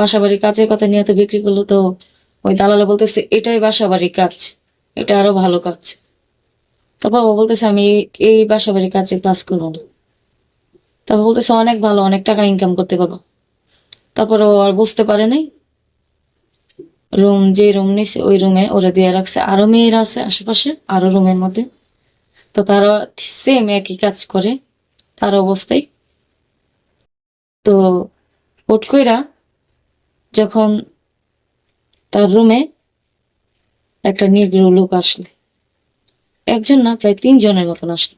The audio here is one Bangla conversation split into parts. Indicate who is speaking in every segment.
Speaker 1: বাসাবাড়ির কাজের কথা নিয়ে তো বিক্রি করলো, তো ওই দালালে বলতেছে এটাই বাসাবাড়ির কাজ, এটা আরো ভালো কাজ। তারপর ও বলতেছে আমি এই বাসাবাড়ির কাজে কাজ করবো না। তারপর বলতেছে অনেক ভালো, অনেক টাকা ইনকাম করতে পারবো। তারপর ও আর বুঝতে পারে নাই, যে রুম নিছে ওই রুমে ওরা দিয়ে রাখছে, আরো মেয়েরা আছে আশেপাশে আরো রুমের মধ্যে। তো তারা সেম একই কাজ করে তার অবস্থায়। তো হুট কইরা যখন তার রুমে একটা নিগ্রো লোক আসলো, একজন না প্রায় 3 জনের মতন আসলো।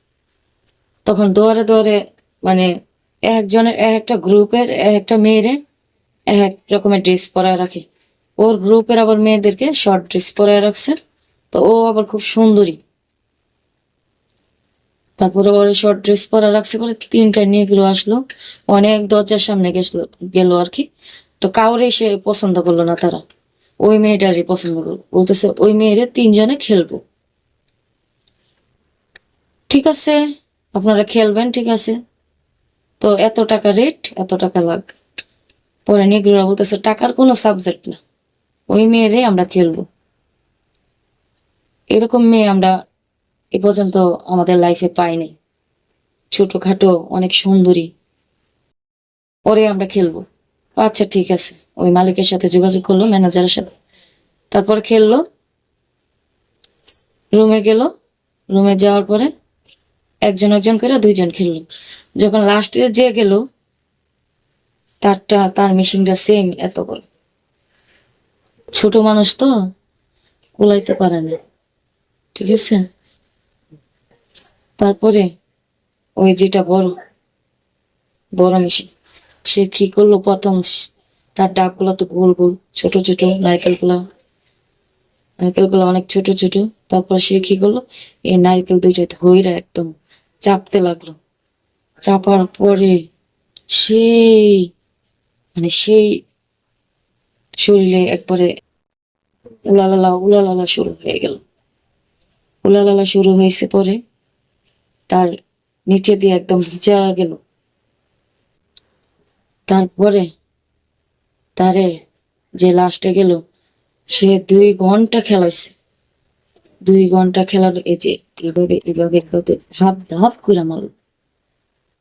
Speaker 1: তখন দৌড়ে দৌড়ে মানে একজনের একটা গ্রুপের একটা মেয়েরে এক রকমের ড্রেস পরায় রাখে, ওর গ্রুপের আবার মেয়েদেরকে শর্ট ড্রেস পরায় রাখছে। তো ও আবার খুব সুন্দরী, তারপরে ওর শর্ট ড্রেস পরা রাখছে পরে 3টা নিগ্রো আসলো, অনেক দরজার সামনে গেল আর কি। তো কাউরে সে পছন্দ করলো না, তারা ওই মেয়েটারই পছন্দ করলো, বলতেছে ওই মেয়েরে 3 জনে খেলবো। ঠিক আছে, আপনারা খেলবেন, ঠিক আছে, তো এত টাকা রেট, এত টাকা লাগবে। পরে নিগ্রোরা বলতেছে টাকার কোনো সাবজেক্ট না, ওই মেয়েরে আমরা খেলবো। এরকম মেয়ে আমরা এ পর্যন্ত আমাদের লাইফে পাইনি, ছোটখাটো অনেক সুন্দরী, ওরে আমরা খেলবো। আচ্ছা ঠিক আছে, ওই মালিকের সাথে যোগাযোগ করলো, ম্যানেজারের সাথে। তারপরে খেললো, রুমে গেল, রুমে যাওয়ার পরে একজন একজন করে 2জন খেললো। যখন লাস্টে যে গেল, তার মেশিনটা সেম এত বড়, ছোট মানুষ তো কুলাইতে পারে না, ঠিক আছে। তারপরে ওই যেটা বড় বড় মেশিন, সে কি করলো, প্রথম তার ডাবগুলো তো গোল গোল, ছোট ছোট নারকেলগুলো অনেক ছোট ছোট। তারপর সে কি করলো, এই নারকেল 2টা ধইরা একদম চাপতে লাগলো। চাপার পরে সেই সেই শরীরে একবারে উলালালা উলালালা শুরু হয়ে গেল। উলালালা শুরু হয়েছে পরে তার নিচে দিয়ে একদম ভিজা গেল। তারপরে তারে যে লাস্টে গেল, সে 2 ঘন্টা খেলাইছে। 2 ঘন্টা খেলার এই যে এভাবে এভাবে এভাবে ধাপ ধাপ করে মারল।